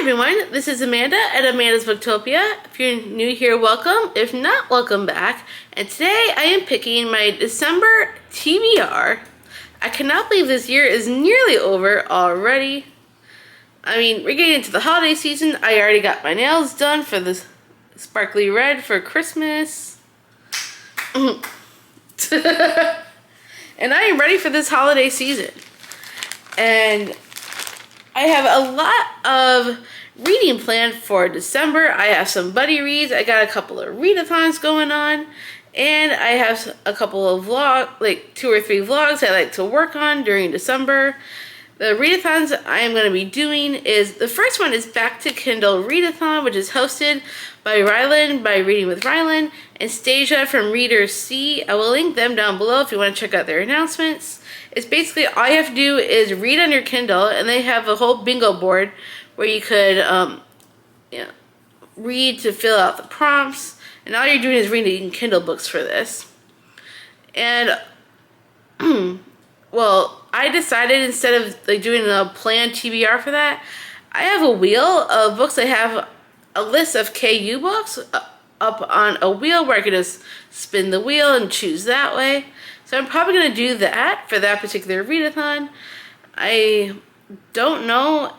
everyone, this is Amanda at Amanda's Booktopia. If you're new here, welcome. If not, welcome back. And today I am picking my December TBR. I cannot believe this year is nearly over already. I mean, we're getting into the holiday season. I already got my nails done for this sparkly red for Christmas. And I am ready for this holiday season. And I have a lot of reading planned for December. I have some buddy reads. I got a couple of readathons going on. And I have a couple of like 2 or 3 vlogs I like to work on during December. The readathons I am going to be doing is, the first one is Back to Kindle Readathon, which is hosted by Rylan, by Reading with Rylan, and Stasia from Readers C. I will link them down below if you want to check out their announcements. It's basically all you have to do is read on your Kindle, and they have a whole bingo board where you could read to fill out the prompts, and all you're doing is reading Kindle books for this. And well, I decided instead of like doing a planned TBR for that, I have a wheel of books. I have a list of KU books up on a wheel where I can just spin the wheel and choose that way. So I'm probably going to do that for that particular readathon. I don't know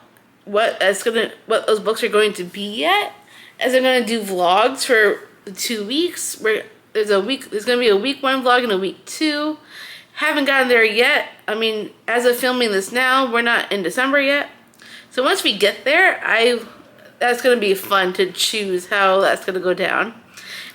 what those books are going to be yet, as I'm going to do vlogs for the 2 weeks. Where there's going to be a week 1 vlog and a week 2. Haven't gotten there yet. I mean, as of filming this now, we're not in December yet. So once we get there, that's going to be fun to choose how that's going to go down.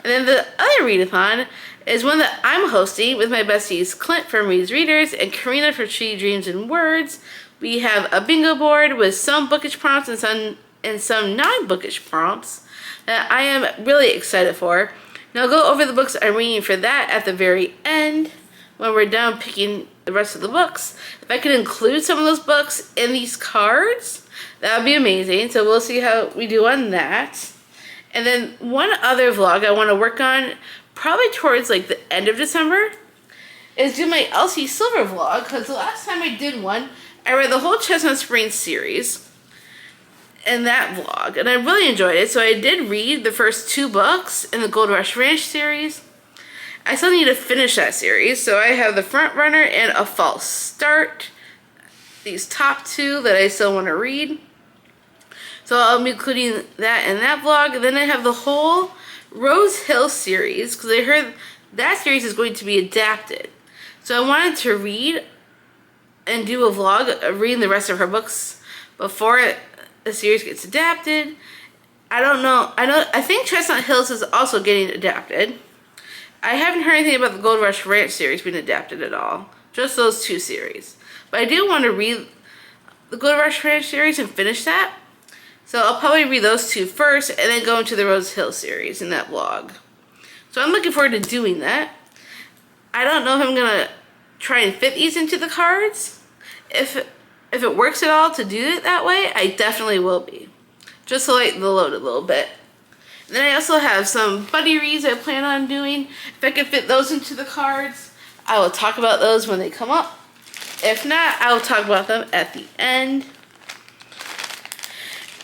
And then the other readathon is one that I'm hosting with my besties Clint from Reads Readers and Karina from She Dreams in Words. We have a bingo board with some bookish prompts and some non-bookish prompts that I am really excited for. Now I'll go over the books I'm reading for that at the very end when we're done picking the rest of the books. If I could include some of those books in these cards, that would be amazing. So we'll see how we do on that. And then one other vlog I want to work on, probably towards like the end of December, is do my Elsie Silver vlog, because the last time I did one, I read the whole Chestnut Springs series in that vlog, and I really enjoyed it. So I did read the first 2 books in the Gold Rush Ranch series. I still need to finish that series, so I have The Front Runner and A False Start, these top 2 that I still want to read. So I'll be including that in that vlog. And then I have the whole Rose Hill series, because I heard that series is going to be adapted. So I wanted to read and do a vlog of reading the rest of her books before the series gets adapted. I don't know. I think Chestnut Hills is also getting adapted. I haven't heard anything about the Gold Rush Ranch series being adapted at all. Just those 2 series. But I do want to read the Gold Rush Ranch series and finish that. So I'll probably read those 2 first and then go into the Rose Hill series in that vlog. So I'm looking forward to doing that. I don't know if I'm going to try and fit these into the cards. If it works at all to do it that way, I definitely will be. Just to lighten the load a little bit. And then I also have some buddy reads I plan on doing. If I can fit those into the cards, I will talk about those when they come up. If not, I will talk about them at the end.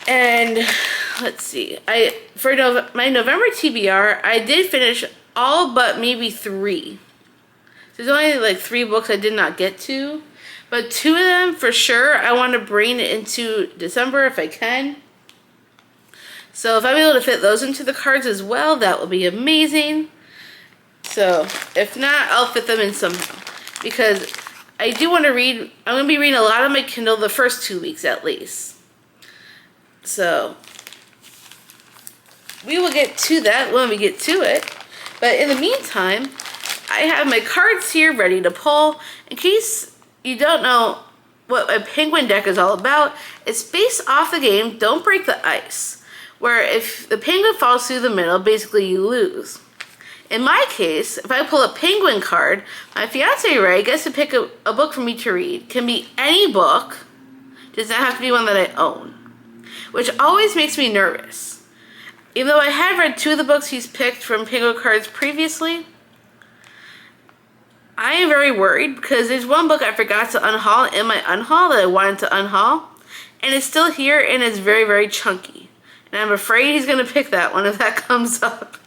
And let's see, for my November TBR, I did finish all but maybe 3. There's only like 3 books I did not get to, but 2 of them for sure I want to bring into December if I can. So if I'm able to fit those into the cards as well, that will be amazing. So if not, I'll fit them in somehow, because I do want to read. I'm going to be reading a lot on my Kindle the first 2 weeks at least. So we will get to that when we get to it. But in the meantime, I have my cards here ready to pull. In case you don't know what a penguin deck is all about, it's based off the game Don't Break the Ice, where if the penguin falls through the middle, basically you lose. In my case, if I pull a penguin card, my fiance Ray gets to pick a book for me to read. Can be any book, does not have to be one that I own, which always makes me nervous. Even though I have read 2 of the books he's picked from Penguin Cards previously, I am very worried because there's one book I forgot to unhaul in my unhaul that I wanted to unhaul, And it's still here and it's very, very chunky. And I'm afraid he's gonna pick that one if that comes up.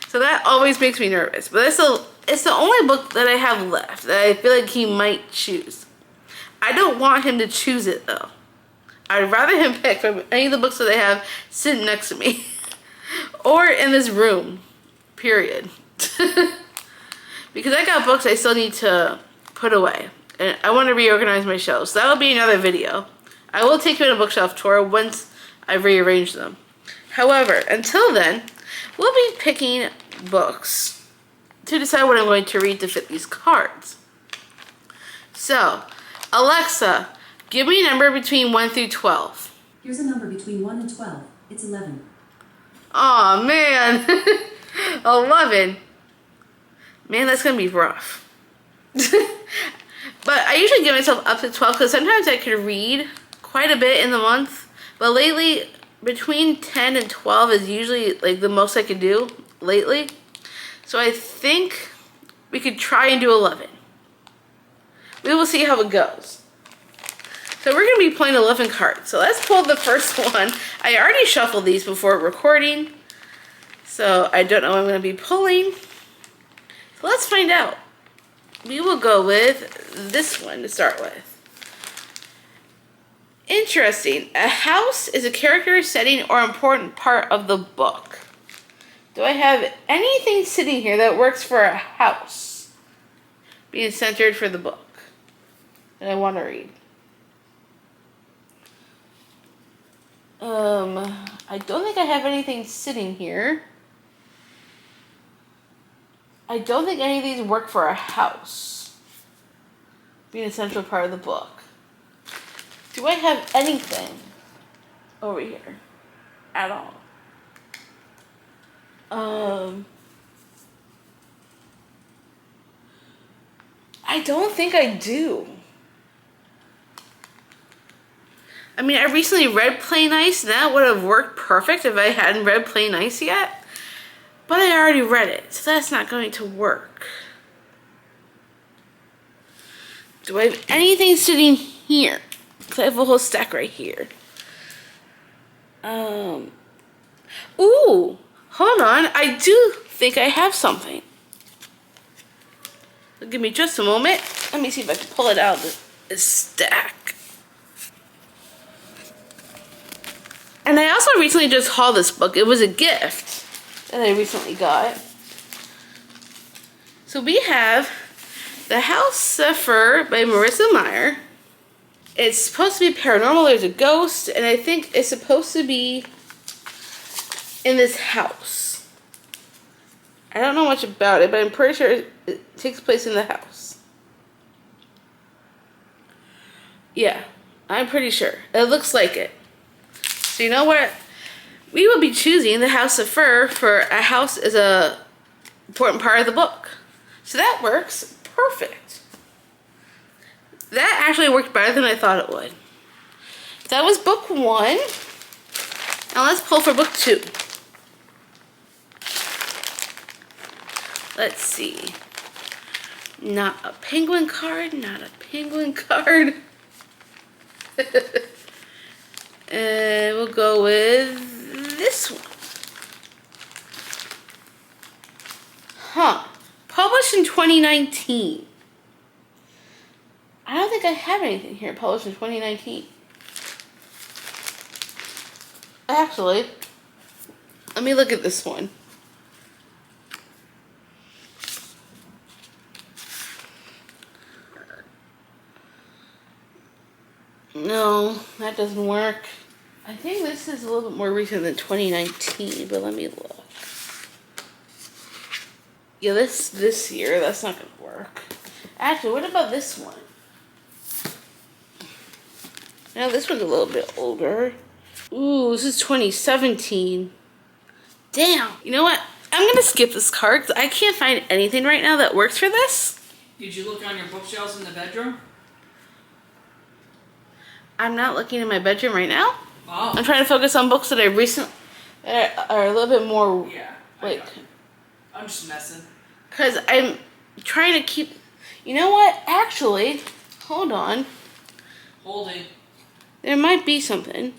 So that always makes me nervous. But it's the only book that I have left that I feel like he might choose. I don't want him to choose it though. I'd rather him pick from any of the books that I have sitting next to me. Or in this room. Period. Because I got books I still need to put away. And I want to reorganize my shelves. So that'll be another video. I will take you on a bookshelf tour once I've rearranged them. However, until then, we'll be picking books to decide what I'm going to read to fit these cards. So, Alexa, give me a number between 1 through 12. Here's a number between 1 and 12. It's 11. Aw, man. 11. Man, that's going to be rough. But I usually give myself up to 12 because sometimes I could read quite a bit in the month. But lately, between 10 and 12 is usually like the most I could do lately. So I think we could try and do 11. We will see how it goes. So we're going to be playing 11 cards. So let's pull the first one. I already shuffled these before recording. So I don't know what I'm going to be pulling. So let's find out. We will go with this one to start with. Interesting. A house is a character, setting, or important part of the book. Do I have anything sitting here that works for a house being centered for the book that I want to read? I don't think I have anything sitting here. I don't think any of these work for a house being a central part of the book. Do I have anything over here at all? I don't think I do. I mean, I recently read Plain Ice, and that would have worked perfect if I hadn't read Plain Ice yet. But I already read it, so that's not going to work. Do I have anything sitting here? Because I have a whole stack right here. Ooh, hold on. I do think I have something. Give me just a moment. Let me see if I can pull it out of this stack. And I also recently just hauled this book. It was a gift that I recently got. So we have The House of Fur by Marissa Meyer. It's supposed to be paranormal. There's a ghost, and I think it's supposed to be in this house. I don't know much about it, but I'm pretty sure it takes place in the house. Yeah, I'm pretty sure. It looks like it. So you know what? We will be choosing The House of Fur for a house as a important part of the book. So that works perfect. That actually worked better than I thought it would. That was book 1. Now let's pull for book 2. Let's see. Not a penguin card, not a penguin card. And we'll go with this one. Huh. Published in 2019. I don't think I have anything here published in 2019. Actually, let me look at this one. No, that doesn't work. I think this is a little bit more recent than 2019, but let me look. Yeah, this year, that's not gonna work. Actually, what about this one? Now this one's a little bit older. Ooh, this is 2017. Damn. You know what? I'm gonna skip this card because I can't find anything right now that works for this. Did you look on your bookshelves in the bedroom? I'm not looking in my bedroom right now. Oh. I'm trying to focus on books that I recently are a little bit more like. I'm just messing. Because I'm trying to keep. You know what? Actually, hold on. Holding. There might be something.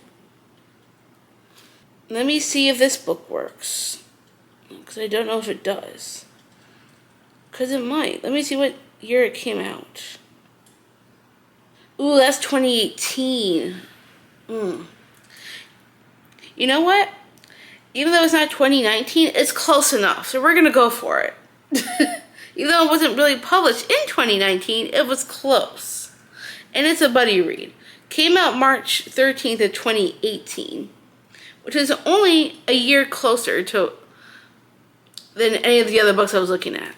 Let me see if this book works. Because I don't know if it does. Because it might. Let me see what year it came out. Ooh, that's 2018. You know what? Even though it's not 2019, it's close enough. So we're going to go for it. Even though it wasn't really published in 2019, it was close. And it's a buddy read. Came out March 13th of 2018. Which is only a year closer than any of the other books I was looking at.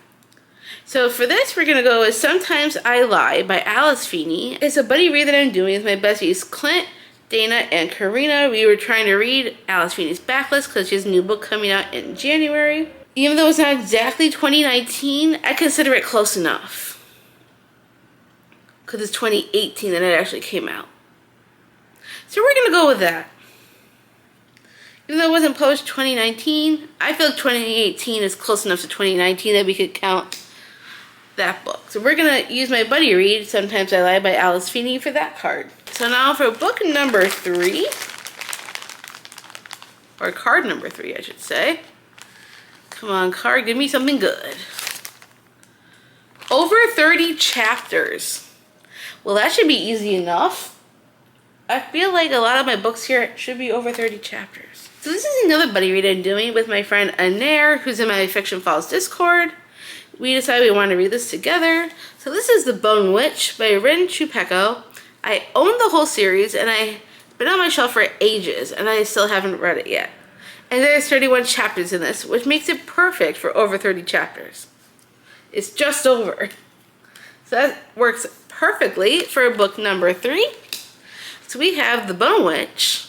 So for this, we're going to go with Sometimes I Lie by Alice Feeney. It's a buddy read that I'm doing with my besties Clint, Dana, and Karina. We were trying to read Alice Feeney's Backlist because she has a new book coming out in January. Even though it's not exactly 2019, I consider it close enough. Because it's 2018 that it actually came out. So we're going to go with that. Even though it wasn't published 2019, I feel like 2018 is close enough to 2019 that we could count that book. So we're going to use my buddy read, Sometimes I Lie by Alice Feeney, for that card. So now for book number 3, or card number 3, I should say. Come on, card, give me something good. Over 30 chapters. Well, that should be easy enough. I feel like a lot of my books here should be over 30 chapters. So this is another buddy read I'm doing with my friend Anair, who's in my Fiction Falls Discord. We decided we wanted to read this together. So this is The Bone Witch by Rin Chupeco. I own the whole series, and I've been on my shelf for ages, and I still haven't read it yet. And there's 31 chapters in this, which makes it perfect for over 30 chapters. It's just over. So that works perfectly for book number 3. So we have The Bone Witch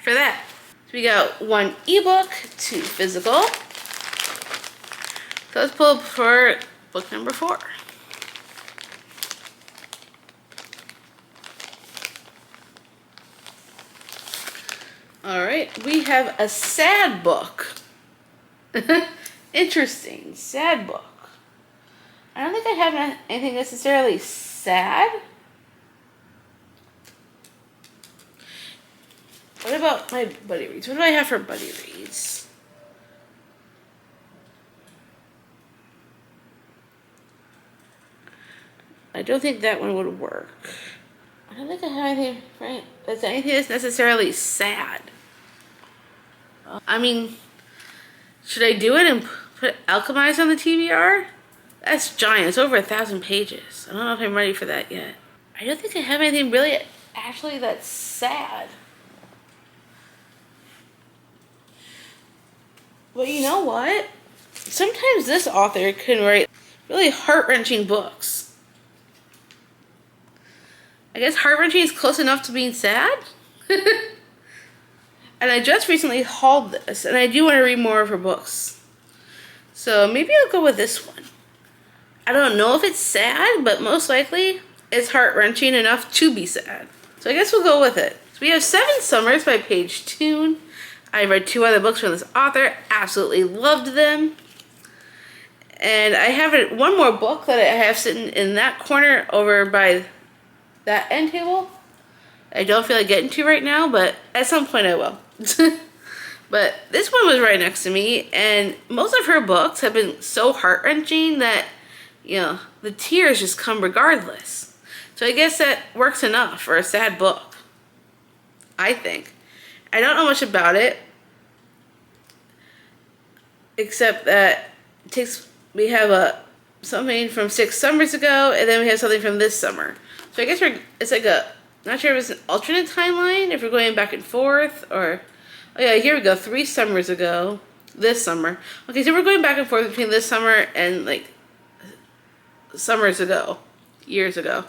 for that. So we got 1 ebook, 2 physical. So let's pull up for book number 4. Alright, we have a sad book. Interesting, sad book. I don't think I have anything necessarily sad. What about my buddy reads? What do I have for buddy reads? I don't think that one would work. I don't think I have anything, right? That's anything that's necessarily sad. I mean, should I do it and put Alchemize on the TBR? That's giant. It's over 1,000 pages. I don't know if I'm ready for that yet. I don't think I have anything really actually that's sad. But you know what? Sometimes this author can write really heart-wrenching books. I guess heart-wrenching is close enough to being sad? And I just recently hauled this, and I do want to read more of her books. So maybe I'll go with this one. I don't know if it's sad, but most likely it's heart-wrenching enough to be sad. So I guess we'll go with it. So we have 7 Summers by Paige Toon. I read 2 other books from this author, absolutely loved them. And I have one more book that I have sitting in that corner over by that end table. I don't feel like getting to right now, but at some point I will. But this one was right next to me, and most of her books have been so heart-wrenching that, you know, the tears just come regardless. So I guess that works enough for a sad book, I think. I don't know much about it, except that we have something from 6 summers ago, and then we have something from this summer. So I guess it's like not sure if it's an alternate timeline, if we're going back and forth, or, oh yeah, here we go, 3 summers ago, this summer. Okay, so we're going back and forth between this summer and, like, summers ago, years ago.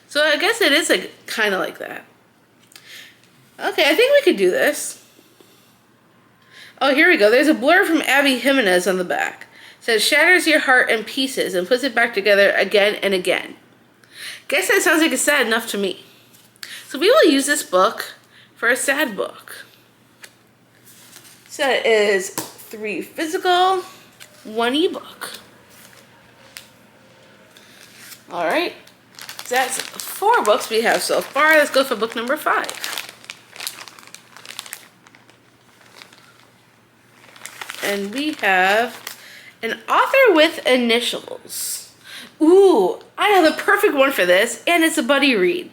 So I guess it is, like, kind of like that. Okay, I think we could do this. Oh, here we go. There's a blurb from Abby Jimenez on the back. It says, shatters your heart in pieces and puts it back together again and again. Guess that sounds like it's sad enough to me. So we will use this book for a sad book. So it is 3 physical, 1 ebook. Alright, so that's 4 books we have so far. Let's go for book number 5. And we have an author with initials. Ooh, I have the perfect one for this, and it's a buddy read.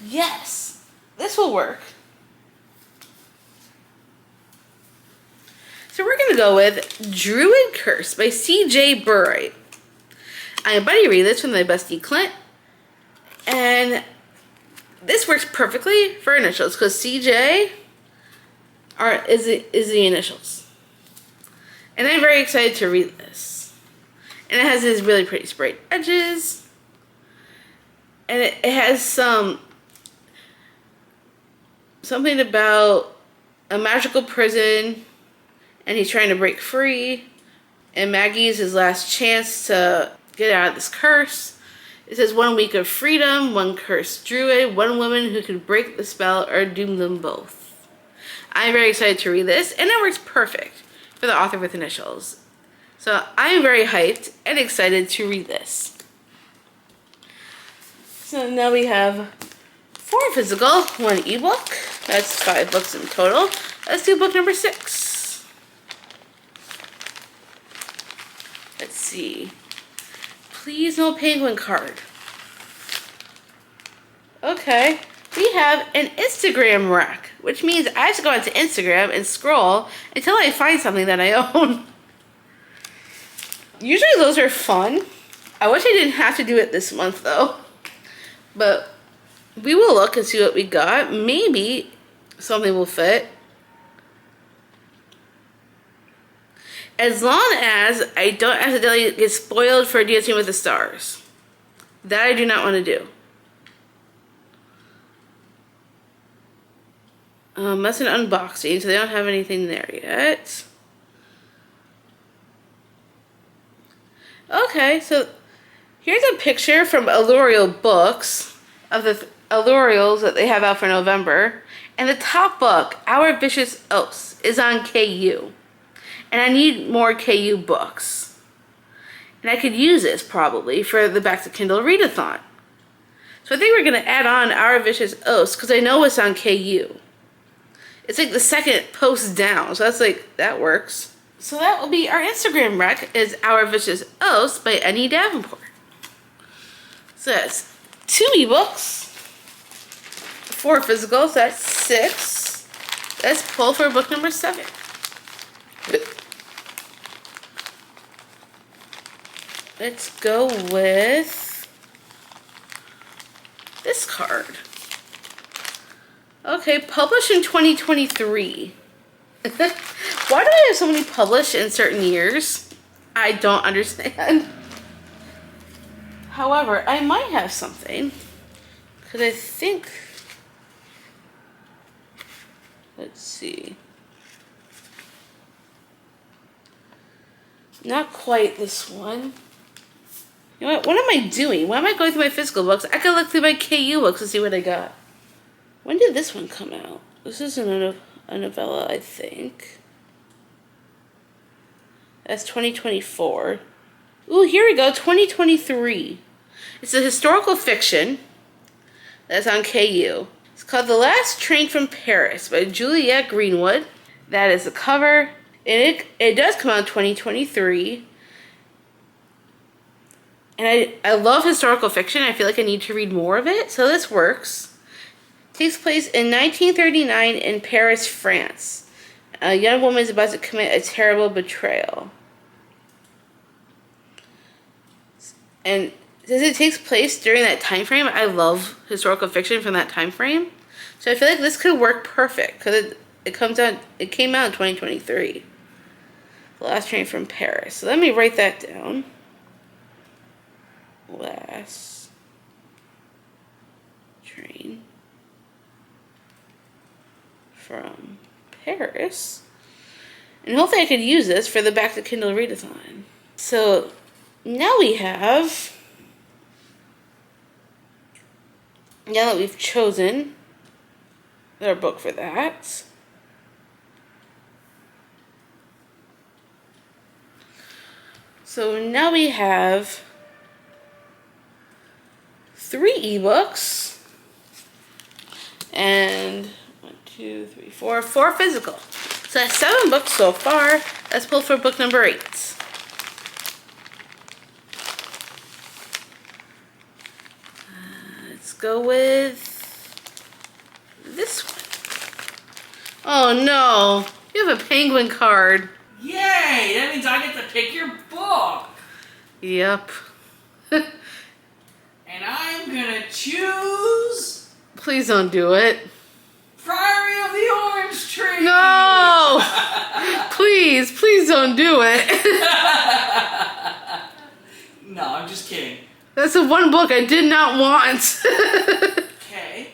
Yes, this will work. So we're going to go with Druid Curse by C.J. Burritt. I'm buddy read this from my bestie Clint. And this works perfectly for initials because CJ is the initials. And I'm very excited to read this. And it has these really pretty sprayed edges. And it has something about a magical prison, and he's trying to break free, and Maggie is his last chance to get out of this curse. It says 1 week of freedom, 1 cursed druid, 1 woman who could break the spell or doom them both. I'm very excited to read this, and it works perfect for the author with initials. So I'm very hyped and excited to read this. So now we have 4 physical, 1 ebook. That's 5 books in total. Let's do book number 6. Let's see. Please no penguin card. Okay. We have an Instagram rack, which means I have to go onto Instagram and scroll until I find something that I own. Usually those are fun. I wish I didn't have to do it this month though. But we will look and see what we got. Maybe something will fit. As long as I don't accidentally get spoiled for Dancing with the Stars. That I do not want to do. That's an unboxing, so they don't have anything there yet. Okay, so here's a picture from Allurial Books of the Allurials that they have out for November. And the top book, Our Vicious Oaths, is on KU. And I need more KU books. And I could use this probably for the Back to Kindle Readathon. So I think we're going to add on Our Vicious Oaths because I know it's on KU. It's like the second post down, so that's like, that works. So that will be our Instagram rec is Our Vicious Oaths by Annie Davenport. So that's 2 ebooks, 4 physicals, that's 6. Let's pull for book number 7. Let's go with this card. Okay, published in 2023. Why do I have so many published in certain years? I don't understand. However, I might have something. Because I think... Let's see. Not quite this one. You know what am I doing? Why am I going through my physical books? I could look through my KU books and see what I got. When did this one come out? This isn't a novella, I think. That's 2024. Ooh, here we go, 2023. It's a historical fiction that's on KU. It's called The Last Train from Paris by Juliette Greenwood. That is the cover. And it does come out in 2023. And I love historical fiction. I feel like I need to read more of it. So this works. It takes place in 1939 in Paris, France. A young woman is about to commit a terrible betrayal. And since it takes place during that time frame, I love historical fiction from that time frame. So I feel like this could work perfect because it came out in 2023. The Last Train from Paris. So let me write that down. Last Train from Paris. And hopefully I could use this for the Back to Kindle Readathon. So now we have, now that we've chosen our book for that, so now we have 3 ebooks. And 1, 2, 3, 4, 4 physical. So that's 7 books so far. Let's pull for book number 8. Let's go with this one. Oh no, you have a penguin card. Yay! That means I get to pick your book. Yep. And I'm gonna choose Please don't do it. Priory of the Orange Tree. No! Please don't do it. No, I'm just kidding. That's the one book I did not want. Okay.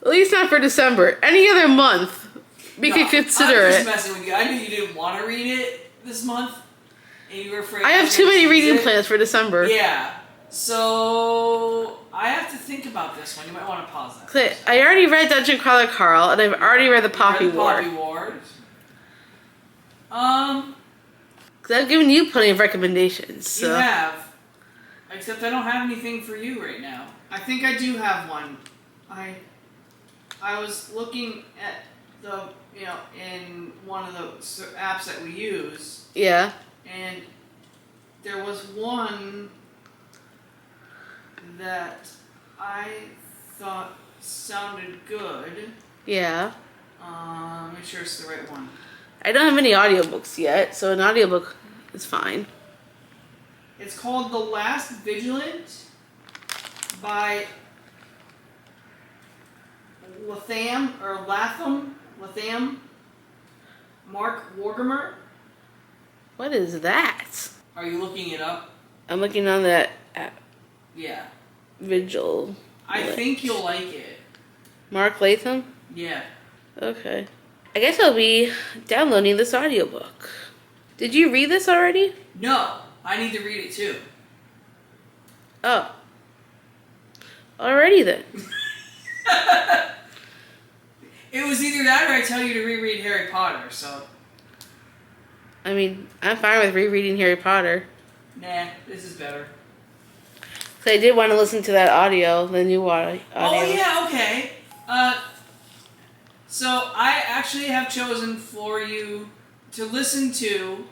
At least not for December. Any other month, we could consider I'm just it. messing with you. I knew you didn't want to read it this month, and you were afraid. I have too many reading plans for December. Yeah. So I have to think about this one. You might want to pause that. I already read Dungeon Crawler Carl, and I've already read the Poppy War. Because I've given you plenty of recommendations. So. You have. Except I don't have anything for you right now. I think I do have one. I was looking at the, in one of the apps that we use. Yeah. And there was one that I thought sounded good. Yeah. Make sure it's the right one. I don't have any audiobooks yet, so an audiobook is fine. It's called The Last Vigilant by Latham, Mark Wargamer. What is that? Are you looking it up? I'm looking on that app. Yeah. Vigil. I think you'll like it. Mark Latham? Yeah. Okay. I guess I'll be downloading this audiobook. Did you read this already? No, I need to read it too. Oh. Alrighty then. It was either that or I tell you to reread Harry Potter, so. I mean, I'm fine with rereading Harry Potter. Nah, this is better. So I did want to listen to that audio, the new audio. Oh yeah, okay. So I actually have chosen for you to listen to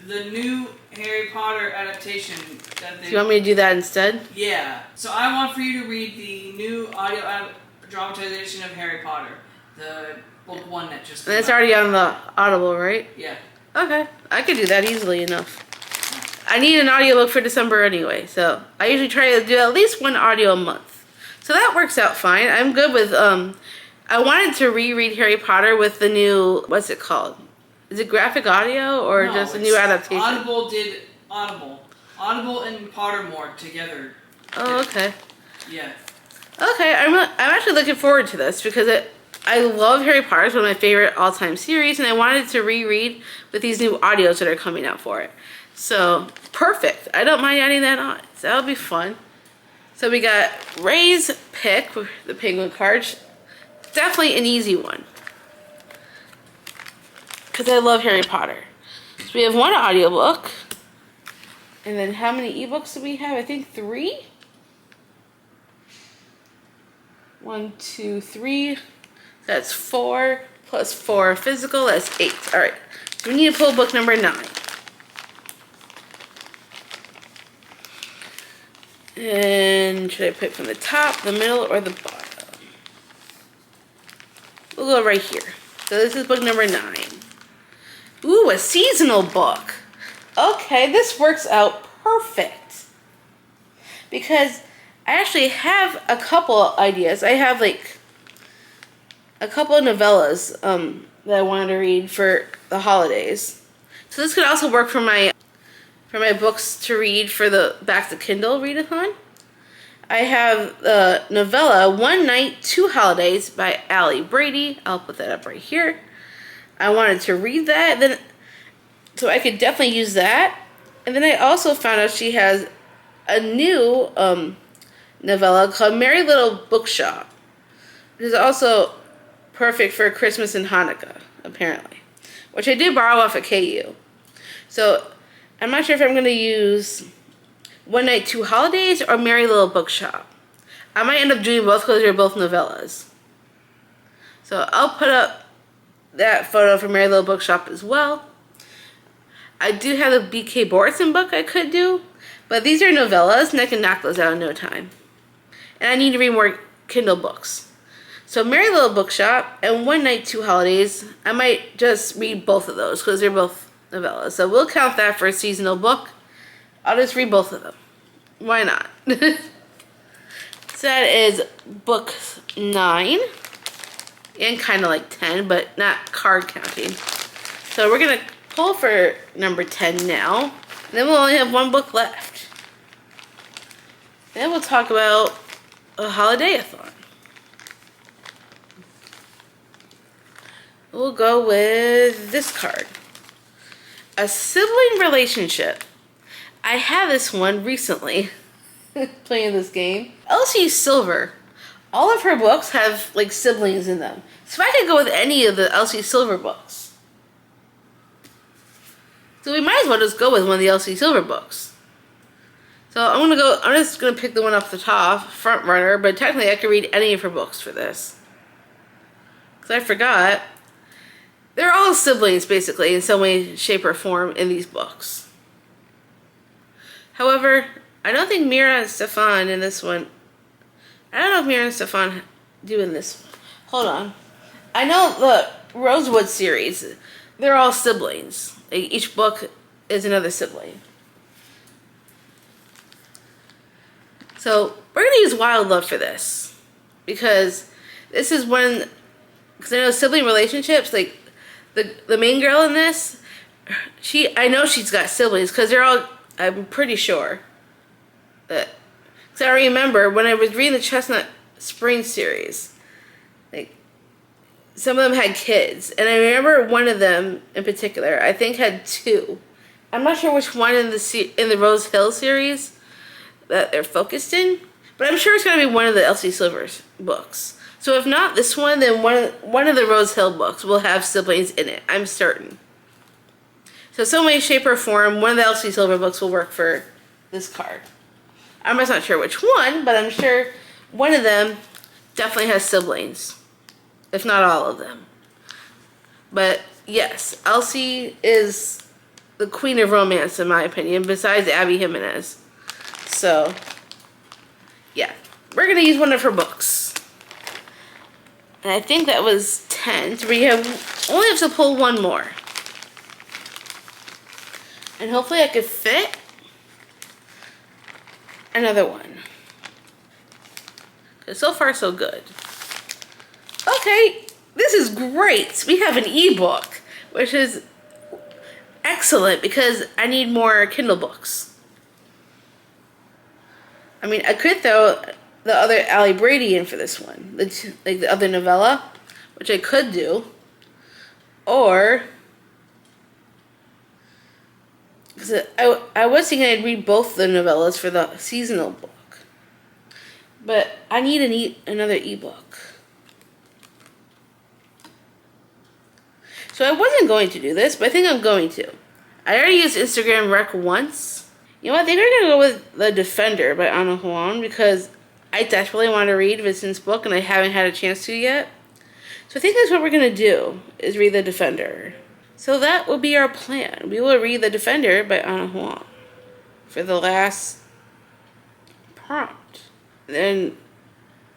the new Harry Potter adaptation that they. Do you want me to do that instead? Yeah. So I want for you to read the new audio dramatization of Harry Potter, the book 1 that just. And it's already on the Audible, right? Yeah. Okay, I could do that easily enough. I need an audiobook for December anyway, so I usually try to do at least one audio a month. So that works out fine. I'm good with, I wanted to reread Harry Potter with the new, what's it called? Is it graphic audio or No, just a new adaptation? Audible did Audible. Audible and Pottermore together. Oh, okay. Yeah. Okay, I'm actually looking forward to this because I love Harry Potter. It's one of my favorite all-time series, and I wanted to reread with these new audios that are coming out for it. So, perfect. I don't mind adding that on. So that'll be fun. So we got Ray's pick, the penguin card. Definitely an easy one. Because I love Harry Potter. So we have one audiobook. And then how many ebooks do we have? I think 3? 1, 2, 3. That's 4. Plus 4 physical. That's 8. Alright. So we need to pull book number 9. And should I pick from the top, the middle, or the bottom? We'll go right here. So this is book number 9. Ooh, a seasonal book. Okay, this works out perfect. Because I actually have a couple ideas. I have like a couple of novellas that I wanted to read for the holidays. So this could also work for my books to read for the Back to Kindle readathon. I have the novella One Night, Two Holidays by Allie Brady. I'll put that up right here. I wanted to read that, so I could definitely use that. And then I also found out she has a new novella called Merry Little Bookshop. It is also perfect for Christmas and Hanukkah, apparently, which I did borrow off of KU. So I'm not sure if I'm going to use One Night, Two Holidays or Merry Little Bookshop. I might end up doing both because they're both novellas. So I'll put up that photo from Merry Little Bookshop as well. I do have the B.K. Borson book I could do, but these are novellas and I can knock those out in no time. And I need to read more Kindle books. So Merry Little Bookshop and One Night, Two Holidays, I might just read both of those because they're both novellas. So we'll count that for a seasonal book. I'll just read both of them. Why not? So that is book 9. And kind of like 10, but not card counting. So we're going to pull for number 10 now. And then we'll only have one book left. Then we'll talk about a holiday-a-thon. We'll go with this card. A sibling relationship. I had this one recently, playing this game. Elsie Silver. All of her books have like siblings in them. So I could go with any of the Elsie Silver books. So we might as well just go with one of the Elsie Silver books. So I'm just gonna pick the one off the top, front runner, but technically I could read any of her books for this. Because I forgot. They're all siblings basically in some way, shape, or form in these books. However, I don't think Mira and Stefan in this one. I don't know if Mira and Stefan do in this one. Hold on. I know the Rosewood series, they're all siblings. Like, each book is another sibling. So we're going to use Wild Love for this. Because this is one, because I know sibling relationships, like the main girl in this, I know she's got siblings because they're all, I'm pretty sure that, because I remember when I was reading the Chestnut Spring series, like some of them had kids, and I remember one of them in particular, I think had 2. I'm not sure which one in the Rose Hill series that they're focused in, but I'm sure it's going to be one of the Elsie Silver's books. So if not this one, then one of the Rose Hill books will have siblings in it. I'm certain. So some way, shape, or form, one of the Elsie Silver books will work for this card. I'm just not sure which one, but I'm sure one of them definitely has siblings. If not all of them. But yes, Elsie is the queen of romance in my opinion, besides Abby Jimenez. So, yeah. We're going to use one of her books. And I think that was 10. So we only have to pull one more. And hopefully I could fit another one. Because so far so good. Okay, this is great. We have an ebook, which is excellent because I need more Kindle books. I mean, I could throw the other Allie Brady in for this one, like the other novella, which I could do, or because I was thinking I'd read both the novellas for the seasonal book, but I need another ebook. So I wasn't going to do this, but I think I'm going to. I already used Instagram Rec once. You know what? I think we're going to go with The Defender by Ana Juan because I desperately want to read Vincent's book and I haven't had a chance to yet. So I think that's what we're going to do, is read The Defender. So that will be our plan. We will read The Defender by Ana Juan for the last prompt. Then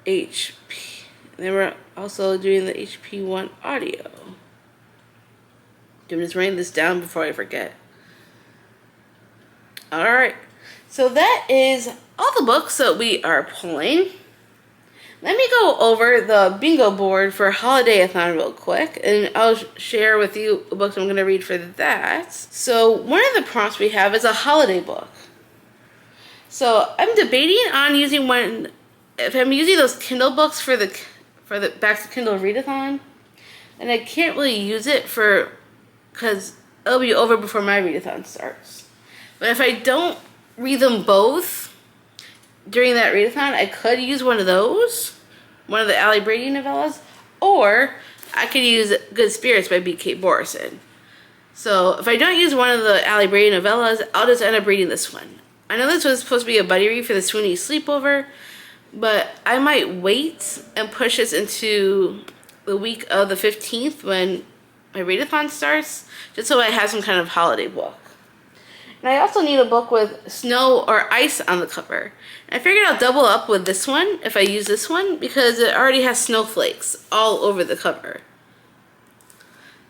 HP. And then we're also doing the HP1 audio. I'm just writing this down before I forget. Alright, so that is all the books that we are pulling. Let me go over the bingo board for Holiday-a-thon real quick, and I'll share with you the books I'm going to read for that. So one of the prompts we have is a holiday book. So I'm debating on using one, if I'm using those Kindle books for the Back to Kindle Readathon, and I can't really use it because it'll be over before my readathon starts. But if I don't read them both during that readathon, I could use one of those, one of the Allie Brady novellas, or I could use Good Spirits by B.K. Borson. So if I don't use one of the Allie Brady novellas, I'll just end up reading this one. I know this was supposed to be a buddy read for the Sweeney sleepover, But I might wait and push this into the week of the 15th when my readathon starts, just so I have some kind of holiday book. And I also need a book with snow or ice on the cover. And I figured I'll double up with this one if I use this one because it already has snowflakes all over the cover.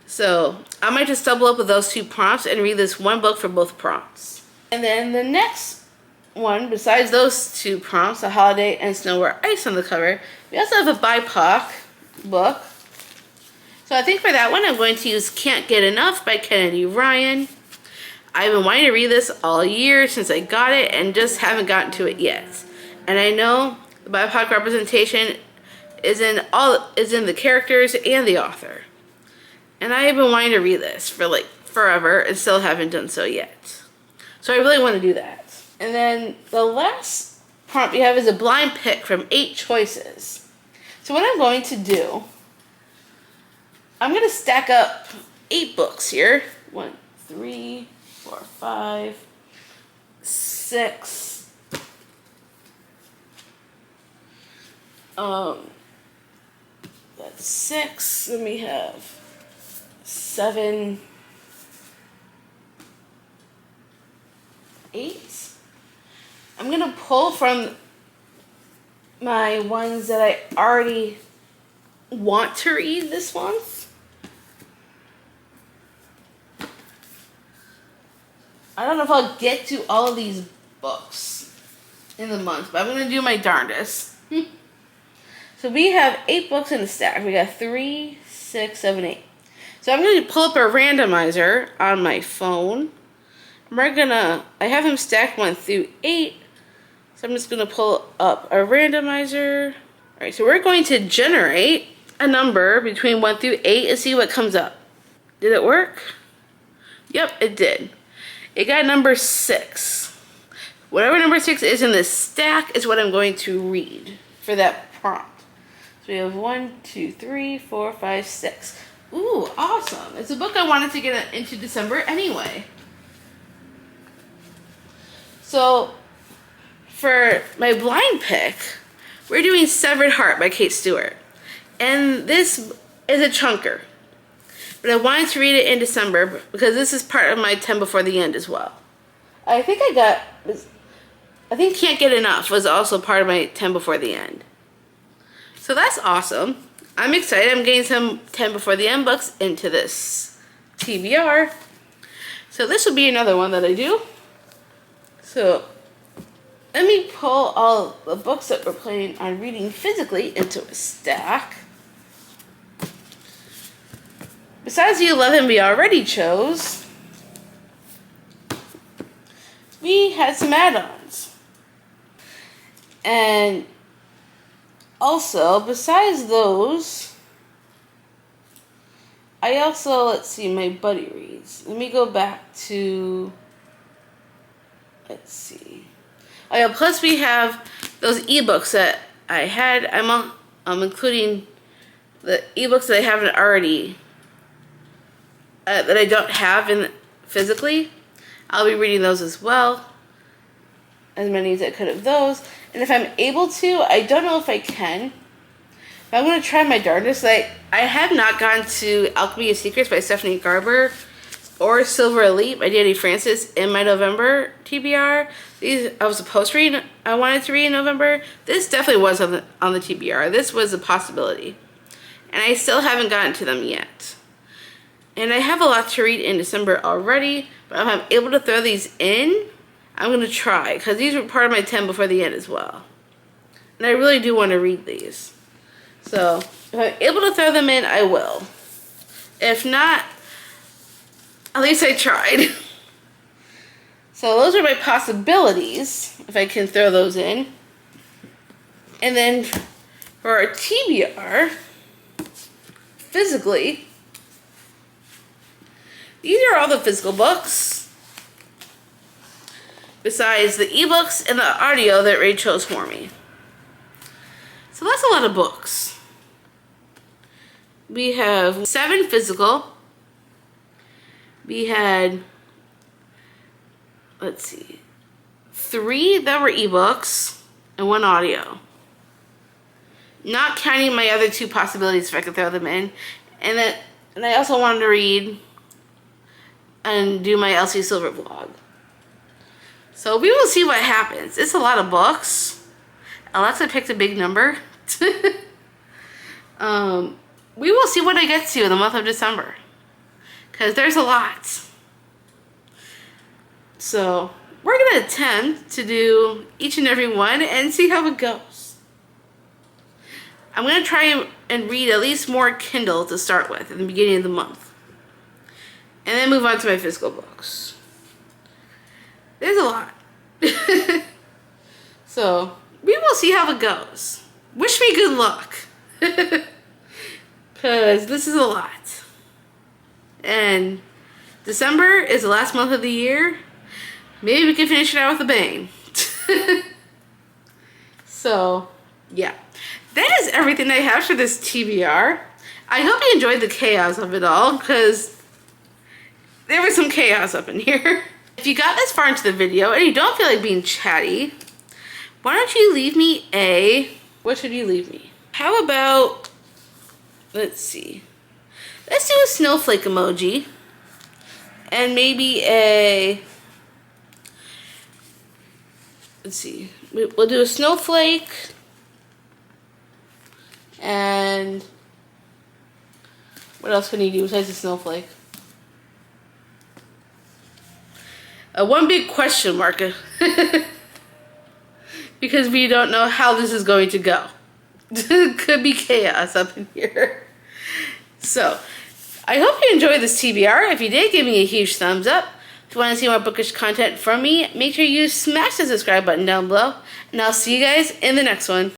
So I might just double up with those 2 prompts and read this one book for both prompts. And then the next one, besides those 2 prompts, a holiday and snow or ice on the cover, we also have a BIPOC book. So I think for that one I'm going to use Can't Get Enough by Kennedy Ryan. I've been wanting to read this all year since I got it and just haven't gotten to it yet. And I know the BIPOC representation is in the characters and the author. And I have been wanting to read this for like forever and still haven't done so yet. So I really want to do that. And then the last prompt we have is a blind pick from 8 choices. So what I'm going to do, I'm going to stack up 8 books here. 1, 3, 4, 5, 6. That's 6. Then we have 7, 8. I'm gonna pull from my ones that I already want to read this month. I don't know if I'll get to all of these books in the month, but I'm gonna do my darndest. So we have 8 books in the stack. We got 3, 6, 7, 8. So I'm going to pull up a randomizer on my phone. I have them stacked 1 through 8. So I'm just going to pull up a randomizer. Alright, so we're going to generate a number between 1 through 8 and see what comes up. Did it work? Yep, it did. It got number 6. Whatever number 6 is in this stack is what I'm going to read for that prompt. So we have 1, 2, 3, 4, 5, 6. Ooh, awesome. It's a book I wanted to get into December anyway. So, for my blind pick, we're doing Severed Heart by Kate Stewart. And this is a chunker. But I wanted to read it in December because this is part of my 10 Before the End as well. I think Can't Get Enough was also part of my 10 Before the End. So that's awesome. I'm excited. I'm getting some 10 Before the End books into this TBR. So this will be another one that I do. So let me pull all the books that we're planning on reading physically into a stack. Besides the 11 we already chose, we had some add-ons. And also, besides those, I also, let's see, my buddy reads. Let me go back to, let's see. Oh yeah, plus we have those ebooks that I had. I'm including the ebooks that I haven't already, that I don't have in physically. I'll be reading those as well. As many as I could of those. And if I'm able to, I don't know if I can, but I'm going to try my darndest. I have not gone to Alchemy of Secrets by Stephanie Garber or Silver Elite by Danny Francis in my November TBR. These I was supposed to read, I wanted to read in November. This definitely was on the TBR. This was a possibility. And I still haven't gotten to them yet. And I have a lot to read in December already, but if I'm able to throw these in, I'm going to try, because these were part of my 10 Before the End as well. And I really do want to read these. So, if I'm able to throw them in, I will. If not, at least I tried. So those are my possibilities, if I can throw those in. And then, for our TBR, physically, these are all the physical books. Besides the ebooks and the audio that Ray chose for me. So that's a lot of books. We have 7 physical. We had, let's see, 3 that were ebooks and 1 audio. not counting my other two possibilities if I could throw them in. And I also wanted to read and do my LC Silver vlog. So we will see what happens. It's a lot of books. Alexa picked a big number. We will see what I get to in the month of December. Because there's a lot. So we're going to attempt to do each and every one and see how it goes. I'm going to try and read at least more Kindle to start with in the beginning of the month. And then move on to my physical books. There's a lot. So we will see how it goes. Wish me good luck. Because this is a lot. And December is the last month of the year. Maybe we can finish it out with a bang. So, yeah. That is everything I have for this TBR. I hope you enjoyed the chaos of it all, because there was some chaos up in here. If you got this far into the video and you don't feel like being chatty, why don't you leave me a... What should you leave me? How about... Let's see. Let's do a snowflake emoji. And maybe a... Let's see. We'll do a snowflake. And... What else can you do besides a snowflake? One big question mark. Because we don't know how this is going to go. Could be chaos up in here. So, I hope you enjoyed this TBR. If you did, give me a huge thumbs up. If you want to see more bookish content from me, make sure you smash the subscribe button down below. And I'll see you guys in the next one.